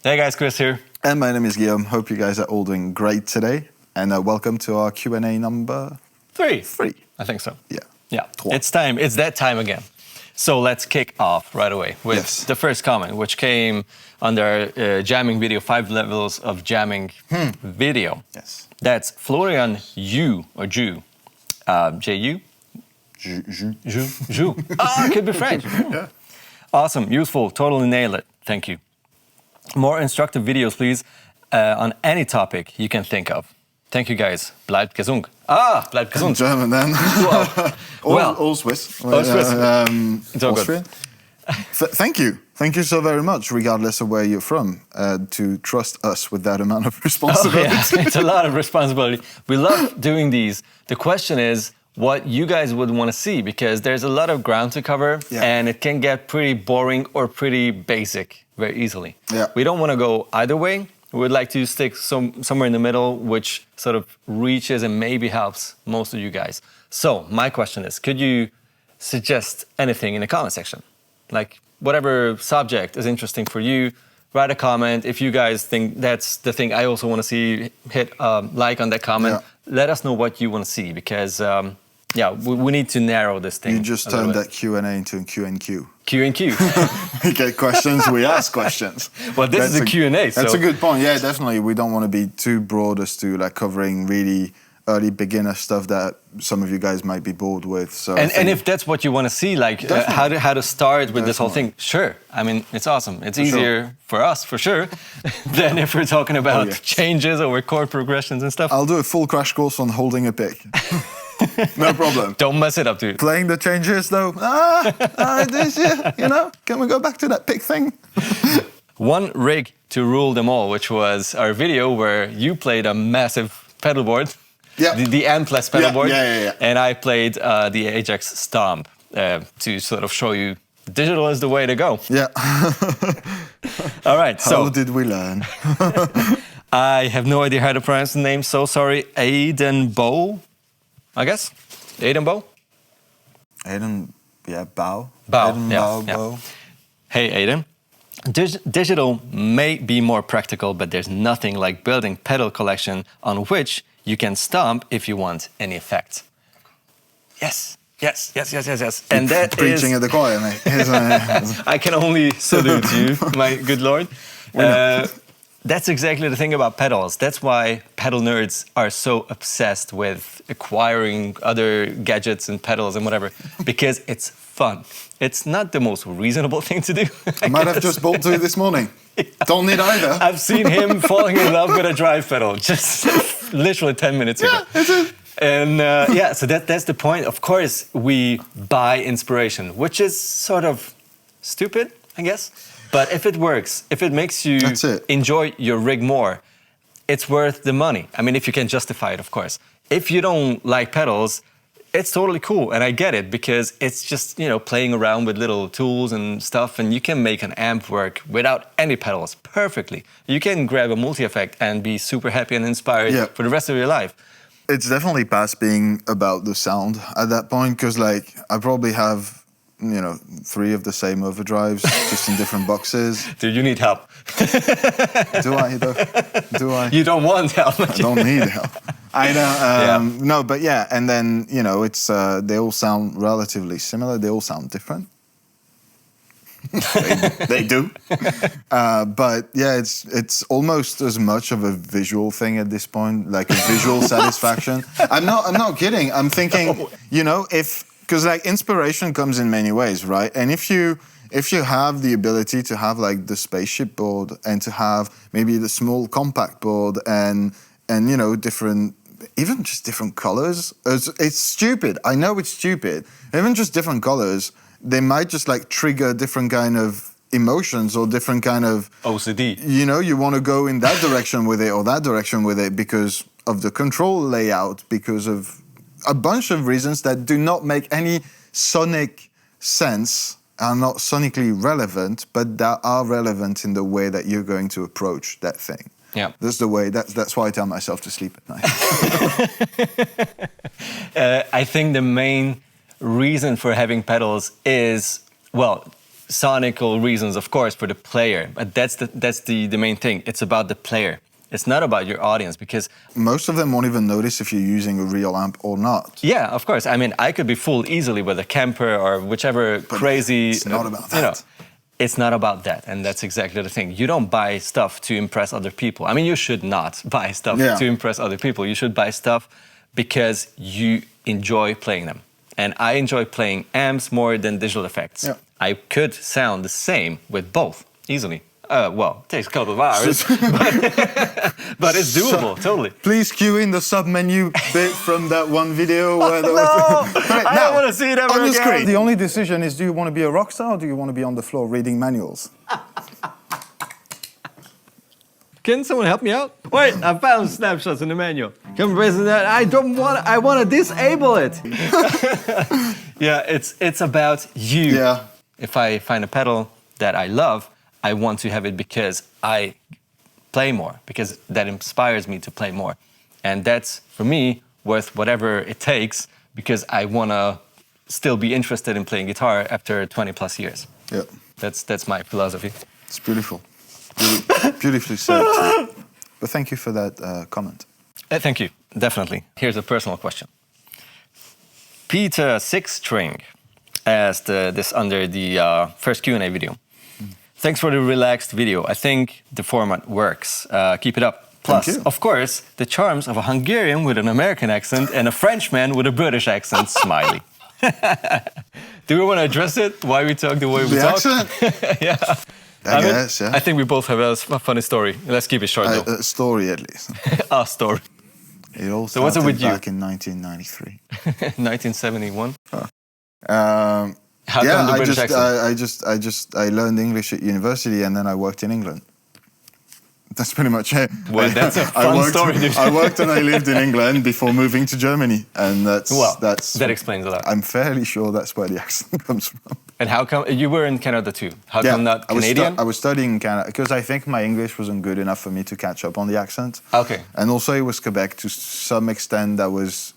Hey guys, Kris here. And my name is Guillaume. Hope you guys are all doing great today. And welcome to our Q&A number 3. I think so. Yeah. It's time. It's that time again. So let's kick off right away with the first comment, which came under jamming video, 5 levels of jamming video. Yes. That's Florian Yu or Ju. J-U? Ju. Ah, it could be French. Yeah. Awesome, useful, totally nailed it. Thank you. More instructive videos, please, on any topic you can think of. Thank you, guys. Bleibt gesund. Ah, bleibt gesund. German then. All Swiss. All Swiss. It's all Austrian. Good. Thank you. Thank you so very much, regardless of where you're from, to trust us with that amount of responsibility. Oh, yeah. It's a lot of responsibility. We love doing these. The question is what you guys would want to see, because there's a lot of ground to cover, and it can get pretty boring or pretty basic very easily. Yeah. We don't want to go either way. We'd like to stick somewhere in the middle, which sort of reaches and maybe helps most of you guys. So my question is, could you suggest anything in the comment section? Like whatever subject is interesting for you, write a comment. If you guys think that's the thing I also want to see, hit like on that comment. Yeah. Let us know what you want to see, because we need to narrow this thing. You just turned that Q&A into a Q&Q. Q&Q. We get questions, we ask questions. Well, this is a Q&A. That's a good point. Yeah, definitely. We don't want to be too broad as to like covering really early beginner stuff that some of you guys might be bored with. So and if that's what you want to see, like how to start with this whole thing, sure. I mean, it's awesome. It's easier for us, for sure, than if we're talking about changes over chord progressions and stuff. I'll do a full crash course on holding a pick. No problem. Don't mess it up, dude. Playing the changes, though. Can we go back to that pick thing? One rig to rule them all, which was our video where you played a massive pedal board. Yeah. The Ampless pedal board. Yeah. And I played the Ajax Stomp to sort of show you digital is the way to go. Yeah. All right. How did we learn? I have no idea how to pronounce the name. So sorry. Aiden Bow, I guess. Aiden Bow? Aiden, Bow. Bow. Aiden, Bow. Hey, Aiden. Digital may be more practical, but there's nothing like building pedal collection on which you can stomp if you want any effect. Yes. And that is... Preaching at the choir, mate. I can only salute you, my good lord. That's exactly the thing about pedals. That's why pedal nerds are so obsessed with acquiring other gadgets and pedals and whatever, because it's fun. It's not the most reasonable thing to do. I might have just bought 2 this morning. Don't need either. I've seen him falling in love with a drive pedal just literally 10 minutes ago. And so that's the point. Of course, we buy inspiration, which is sort of stupid, I guess. But if it works, if it makes you enjoy your rig more, it's worth the money. I mean, if you can justify it, of course. If you don't like pedals, it's totally cool. And I get it, because it's just, playing around with little tools and stuff. And you can make an amp work without any pedals perfectly. You can grab a multi-effect and be super happy and inspired for the rest of your life. It's definitely past being about the sound at that point, because I probably have 3 of the same overdrives, just in different boxes. Dude, you need help. Do I, though? Do I? You don't want help. I don't need help. I know. No, but and then, it's they all sound relatively similar. They all sound different. they do. But it's almost as much of a visual thing at this point, like a visual satisfaction. I'm not kidding. I'm thinking, because inspiration comes in many ways, right? And if you have the ability to have the spaceship board and to have maybe the small compact board and different, even just different colors, it's stupid. I know it's stupid. Even just different colors, they might just trigger different kind of emotions or different kind of OCD. You want to go in that direction with it or that direction with it because of the control layout, because of a bunch of reasons that do not make any sonic sense, are not sonically relevant, but that are relevant in the way that you're going to approach that thing. Yeah, that's the way. That's why I tell myself to sleep at night. I think the main reason for having pedals is, well, sonical reasons, of course, for the player. But that's the main thing. It's about the player. It's not about your audience, because most of them won't even notice if you're using a real amp or not. yeah, of course. I mean, I could be fooled easily with a Kemper or whichever crazy. It's not about that. You know, it's not about that, and that's exactly the thing. You don't buy stuff to impress other people. I mean, you should not buy stuff to impress other people. You should buy stuff because you enjoy playing them. And I enjoy playing amps more than digital effects. Yeah. I could sound the same with both easily. Well, it takes a couple of hours, but it's doable, totally. Please cue in the sub-menu bit from that one video. Where there I don't want to see it ever on the again. screen. The only decision is, do you want to be a rock star or do you want to be on the floor reading manuals? Can someone help me out? Wait, I found snapshots in the manual. Come present that. I want to disable it. Yeah, it's about you. Yeah. If I find a pedal that I love, I want to have it because I play more, because that inspires me to play more. And that's, for me, worth whatever it takes, because I want to still be interested in playing guitar after 20 plus years. Yeah. That's my philosophy. It's beautiful. Beautifully said. But thank you for that comment. Thank you, definitely. Here's a personal question. Peter Sixstring asked this under the first Q&A video. Thanks for the relaxed video. I think the format works. Keep it up. Plus, of course, the charms of a Hungarian with an American accent and a Frenchman with a British accent. Smiley. Do we want to address it? Why we talk the way we talk? The accent? Yeah. I guess, yeah. I think we both have a funny story. Let's keep it short, though. A story, at least. A story. It all So what's it with you? back in 1993. 1971. How Yeah, come the British accent? I learned English at university and then I worked in England. That's pretty much it. Well, that's a fun story, dude. I worked and I lived in England before moving to Germany, and that explains a lot. I'm fairly sure that's where the accent comes from. And how come you were in Canada too? How come not Canadian? I was studying in Canada because I think my English wasn't good enough for me to catch up on the accent. Okay. And also it was Quebec to some extent. That was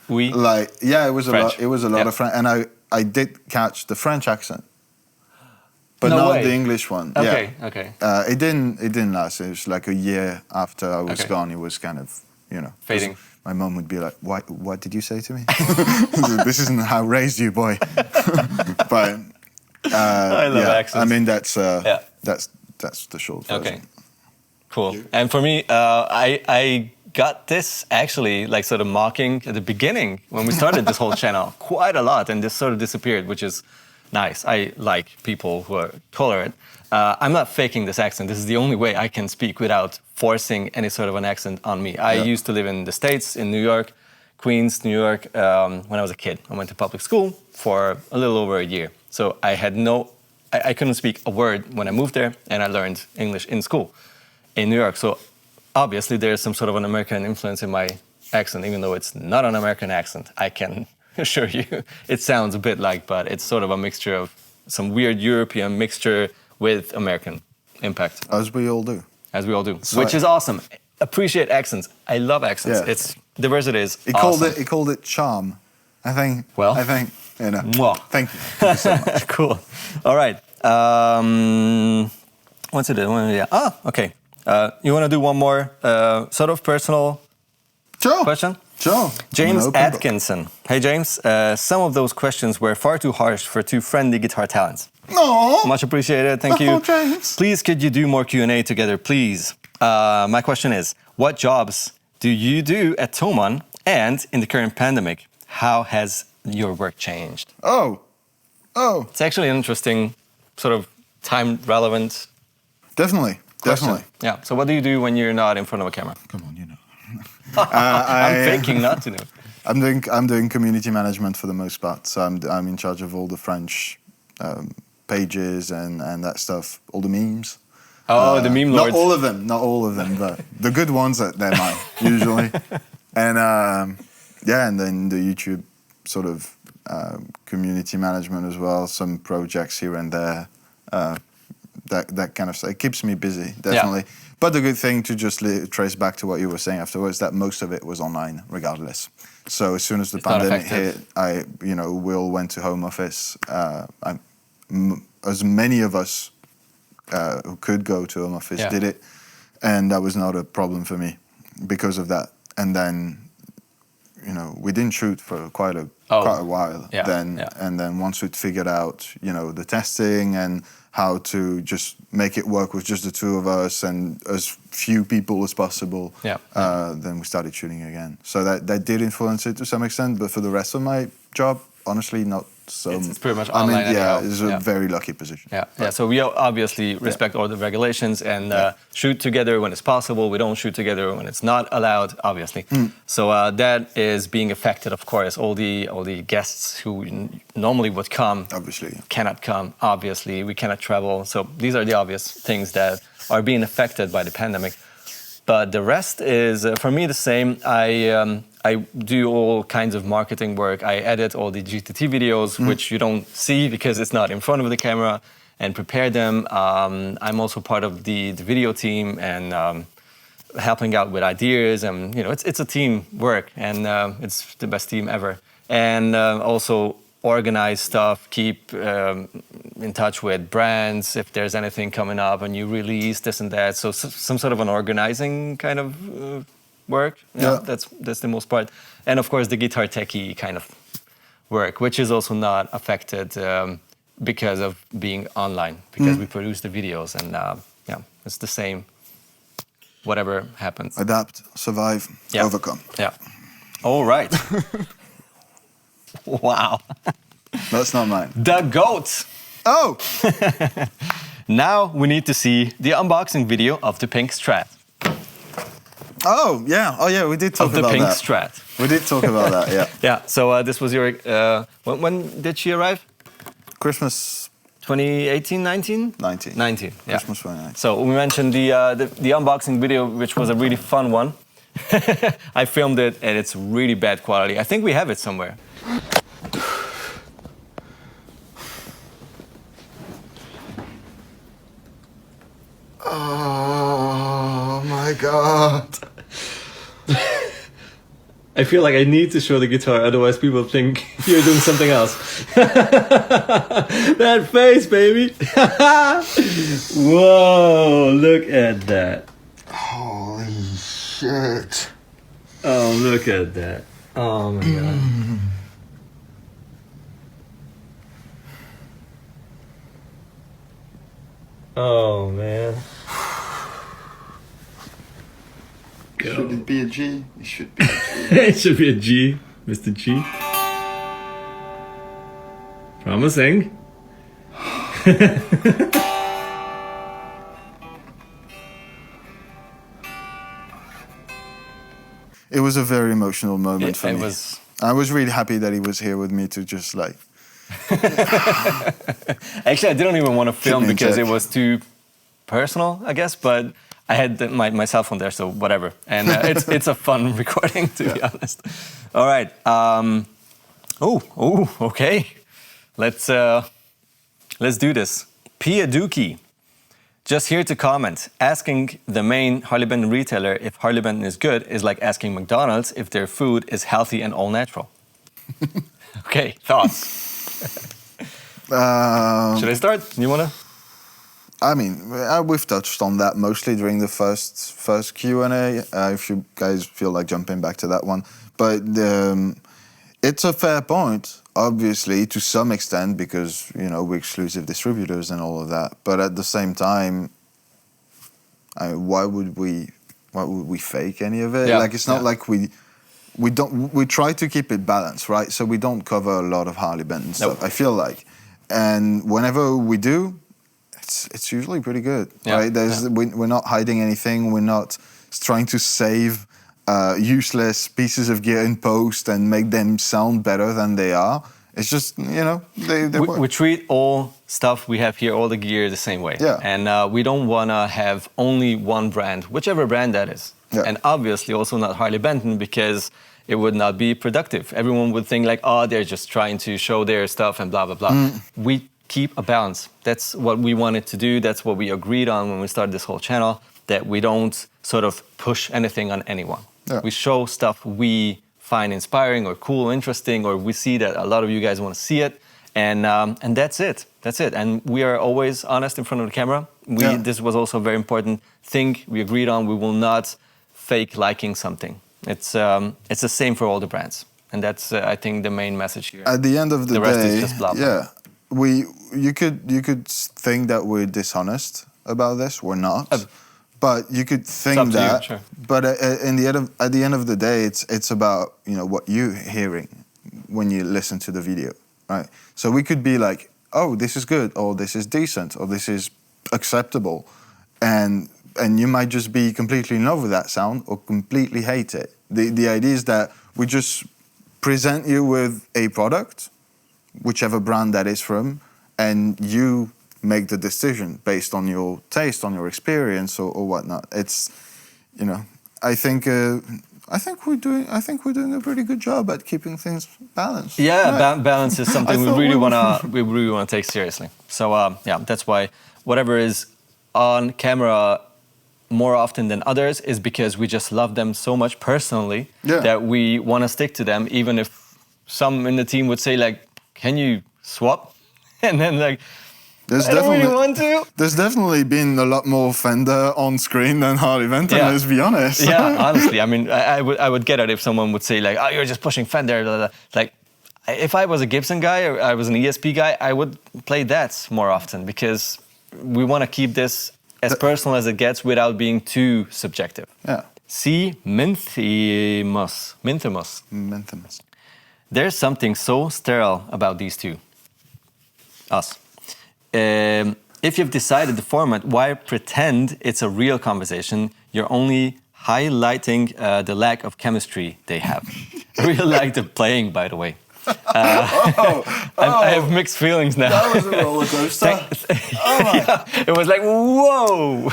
Oui. like it was French. a lot of French, and I did catch the French accent. But No not way. the English one. Okay, Yeah. okay. It didn't last. It was like a year after I was gone. It was kind of, Fading. My mom would be like, "What did you say to me? This isn't how I raised you, boy." But I love accents. I mean, that's the short version. Okay. Cool. And for me, I got this actually like sort of mocking at the beginning when we started this whole channel quite a lot, and this sort of disappeared, which is nice. I like people who are tolerant. I'm not faking this accent. This is the only way I can speak without forcing any sort of an accent on me. I used to live in the States, in New York, Queens, New York, when I was a kid. I went to public school for a little over a year. So I had I couldn't speak a word when I moved there, and I learned English in school in New York. So obviously there's some sort of an American influence in my accent, even though it's not an American accent. I can assure you, it sounds a bit like, but it's sort of a mixture of some weird European mixture with American impact. As we all do. As we all do, Sorry. which is awesome. Appreciate accents. I love accents. Yeah. It's diversity is He awesome. called it charm. I think. Well. Mwah. Thank you so much. Cool. All right. What's it? Yeah. Okay. You want to do one more sort of personal question? Sure. James No problem. Atkinson. Hey, James. Some of those questions were far too harsh for two friendly guitar talents. No. Much appreciated. Thank you. Oh, James. Please, could you do more Q&A together, please? My question is, what jobs do you do at Thomann? And in the current pandemic, how has your work changed? Oh. It's actually an interesting, sort of time-relevant Definitely. question. Definitely. Yeah. So what do you do when you're not in front of a camera? Come on, you know. I'm thinking not to know. I'm doing community management for the most part. So I'm in charge of all the French pages and that stuff, all the memes. Oh, the meme lords. Not all of them, but the good ones, they're mine, usually. And and then the YouTube sort of community management as well, some projects here and there, that kind of stuff. It keeps me busy, definitely. Yeah. But the good thing, to just trace back to what you were saying afterwards, that most of it was online, regardless. So as soon as the pandemic hit, we all went to home office. as many of us who could go to home office did it, and that was not a problem for me because of that. And then, you know, we didn't shoot for quite a while. And then once we'd figured out, you know, the testing and how to just make it work with just the two of us and as few people as possible, then we started shooting again. So that did influence it to some extent, but for the rest of my job, honestly, not so. It's pretty much online. It's a very lucky position. So we obviously respect all the regulations and shoot together when it's possible. We don't shoot together when it's not allowed, obviously. So that is being affected, of course. All the guests who normally would come, obviously, cannot come. Obviously, we cannot travel. So these are the obvious things that are being affected by the pandemic. But the rest is, for me, the same. I do all kinds of marketing work. I edit all the GTT videos, which you don't see because it's not in front of the camera, and prepare them. I'm also part of the video team and helping out with ideas. And you know, it's a team work, and it's the best team ever. And also organize stuff, keep in touch with brands if there's anything coming up, a new release, this and that. So some sort of an organizing kind of work. That's the most part. And of course the guitar techie kind of work, which is also not affected because of being online, because we produce the videos and it's the same. Whatever happens. Adapt, survive, overcome. Yeah. All right. Wow. That's not mine. The GOAT. Oh! Now we need to see the unboxing video of the pink Strat. Oh, yeah, we did talk about that. Of the pink Strat. We did talk about that, yeah. Yeah, so this was your... when did she arrive? Christmas... 2018, 19? 19. 19, yeah. Christmas 2019. So we mentioned the unboxing video, which was a really fun one. I filmed it, and it's really bad quality. I think we have it somewhere. Oh my God. I feel like I need to show the guitar, otherwise people think you're doing something else. That face, baby. Whoa, look at that. Holy shit. Oh, look at that. Oh my God. Oh man. Should it be a G? It should be a G. It should be a G, Mr. G. Promising. It was a very emotional moment for me. Was... I was really happy that he was here with me to just like... Actually, I didn't even want to film because it was too personal, I guess, but I had my cell phone there, so whatever. And it's a fun recording, to be honest. All right. Okay. Let's do this. Pia Dookie, just here to comment. Asking the main Harley Benton retailer if Harley Benton is good is like asking McDonald's if their food is healthy and all natural. Okay, thoughts? Should I start? You wanna? I mean, we've touched on that mostly during the first Q&A. If you guys feel like jumping back to that one, but it's a fair point, obviously, to some extent, because you know we're exclusive distributors and all of that. But at the same time, why would we fake any of it? Like it's not like we try to keep it balanced, right? So we don't cover a lot of Harley Benton stuff. I feel like, and whenever we do, it's usually pretty good, right? We're not hiding anything. We're not trying to save useless pieces of gear in post and make them sound better than they are. It's just, you know, they work. We treat all stuff we have here, all the gear, the same way. Yeah. And we don't want to have only one brand, whichever brand that is. Yeah. And obviously also not Harley Benton, because it would not be productive. Everyone would think like, oh, they're just trying to show their stuff and blah, blah, blah. We keep a balance. That's what we wanted to do. That's what we agreed on when we started this whole channel, that we don't sort of push anything on anyone. Yeah. We show stuff we find inspiring or cool, interesting, or we see that a lot of you guys want to see it, And that's it. That's it. And we are always honest in front of the camera. This was also a very important thing we agreed on. We will not fake liking something. It's the same for all the brands. And that's, I think, the main message here. At the end of the rest day, is just blah, blah. yeah, you could think that we're dishonest about this. We're not, but you could think that. Sure. But at the end of the day, it's about what you're hearing when you listen to the video, right? So we could be like, oh, this is good, or this is decent, or this is acceptable, and you might just be completely in love with that sound or completely hate it. The idea is that we just present you with a product, whichever brand that is from, and you make the decision based on your taste, on your experience, or whatnot. It's, I think we're doing a pretty good job at keeping things balanced. Yeah, right? Balance is something we really wanna take seriously. So that's why whatever is on camera more often than others is because we just love them so much personally that we want to stick to them, even if some in the team would say like, "Can you swap?" And then like, I don't really want to. There's definitely been a lot more Fender on screen than Harley Benton. Let's be honest. Yeah, honestly, I mean, I would get it if someone would say like, "Oh, you're just pushing Fender." Blah, blah. Like, if I was a Gibson guy or I was an ESP guy, I would play that more often because we want to keep this as personal as it gets without being too subjective. Yeah. See, Minthimus. There's something so sterile about these two. Us. If you've decided the format, why pretend it's a real conversation? You're only highlighting the lack of chemistry they have. I really like the playing, by the way. I have mixed feelings now. That was a roller coaster. It was like, whoa!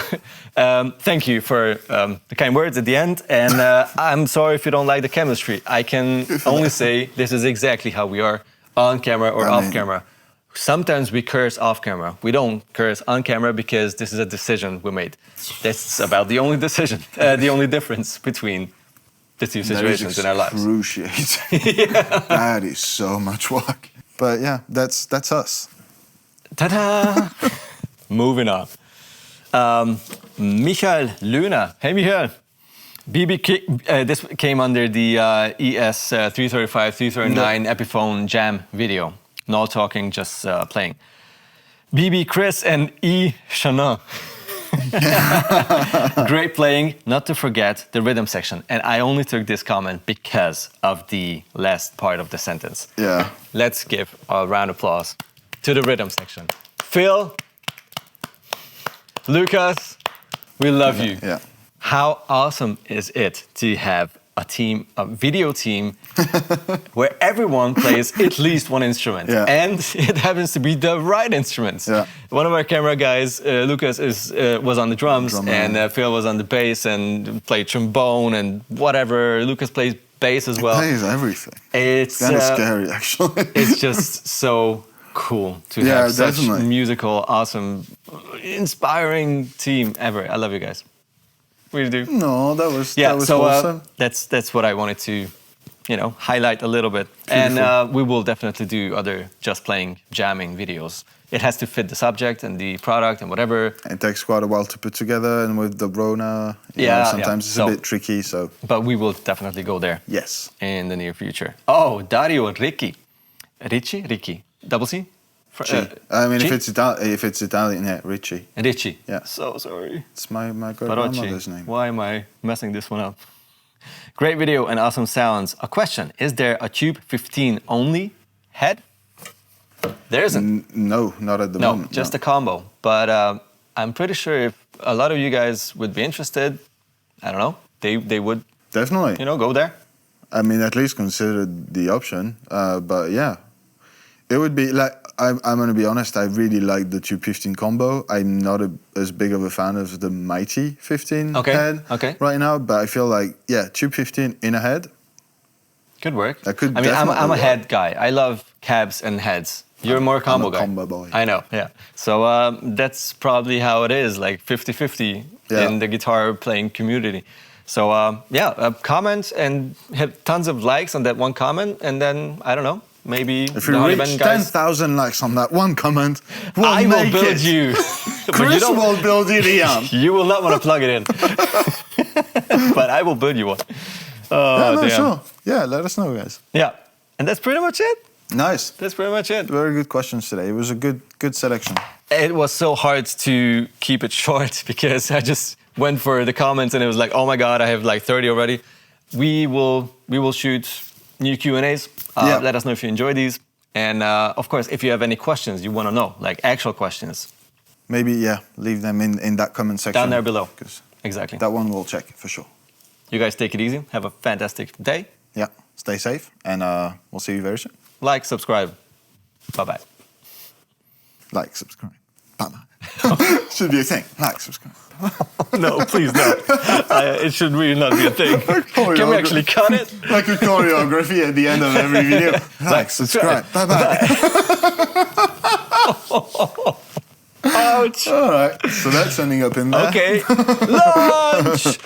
Thank you for the kind words at the end. And I'm sorry if you don't like the chemistry. I can only say this is exactly how we are on camera or off camera. Sometimes we curse off camera. We don't curse on camera because this is a decision we made. That's about the only decision, the only difference between the two situations in our lives. Excruciating. That is so much work. But yeah, that's us. Ta-da! Moving on. Michael Löhner. Hey, Michael. This came under the ES 335, 339 Epiphone Jam video. No talking, just playing. BB Kris and E. Shannon. Great playing, not to forget the rhythm section. And I only took this comment because of the last part of the sentence. Yeah. Let's give a round of applause to the rhythm section. Phil, Lucas, we love you. Yeah. How awesome is it to have a video team where everyone plays at least one instrument, and it happens to be the right instruments. Yeah. One of our camera guys, Lucas, was on the drums, and Phil was on the bass and played trombone and whatever. Lucas plays bass as well. He plays everything. It's kind of scary, actually. It's just so cool to have such musical, awesome, inspiring team ever. I love you guys. We do. No, that was awesome. That's what I wanted to, highlight a little bit. Beautiful. And we will definitely do other just playing jamming videos. It has to fit the subject and the product and whatever. It takes quite a while to put together, and with the Rona, sometimes it's a bit tricky. So, but we will definitely go there. Yes. In the near future. Oh, Dario and Ricky, Ricky, double C. I mean, if it's Italian, yeah, Ricci. Ricci. Yeah. So sorry. It's my great-grandmother's name. Why am I messing this one up? Great video and awesome sounds. A question: is there a Tube 15 only head? There isn't. No, not at the moment. Just a combo. But I'm pretty sure if a lot of you guys would be interested, I don't know, they would definitely, go there. I mean, at least consider the option. But yeah, it would be like. I'm going to be honest, I really like the Tube 15 combo. I'm not as big of a fan of the Mighty 15 head right now, but I feel like, Tube 15 in a head. Could work. That could I'm a head guy. I love cabs and heads. You're more combo guy. Combo boy. I know, yeah. So that's probably how it is, like 50-50 in the guitar playing community. So comment and have tons of likes on that one comment, and then, I don't know, maybe If the you Harley reach Benton guys. 10,000 likes on that one comment, we'll I will make build it. you. But you Chris don't- will build you the amp. You will not want to plug it in. But I will build you one. Yeah, no, damn. sure. Yeah, let us know, guys. Yeah. And that's pretty much it. Nice. That's pretty much it. Very good questions today. It was a good selection. It was so hard to keep it short because I just went for the comments and it was like, oh my God, I have like 30 already. We will shoot new Q&As. Yeah. Let us know if you enjoy these. And of course, if you have any questions you want to know, like actual questions, Maybe, yeah, leave them in that comment section. down there below. 'Cause Exactly. that one we'll check for sure. You guys take it easy. Have a fantastic day. Yeah, stay safe, and we'll see you very soon. Like, subscribe. Bye-bye. Like, subscribe. Bye-bye. Should be a thing. Like, subscribe. No, please no. It should really not be a thing. Can we actually cut it? Like a choreography at the end of every video. Like, subscribe. Bye-bye. Ouch. All right, so that's ending up in there. Okay. Lunch.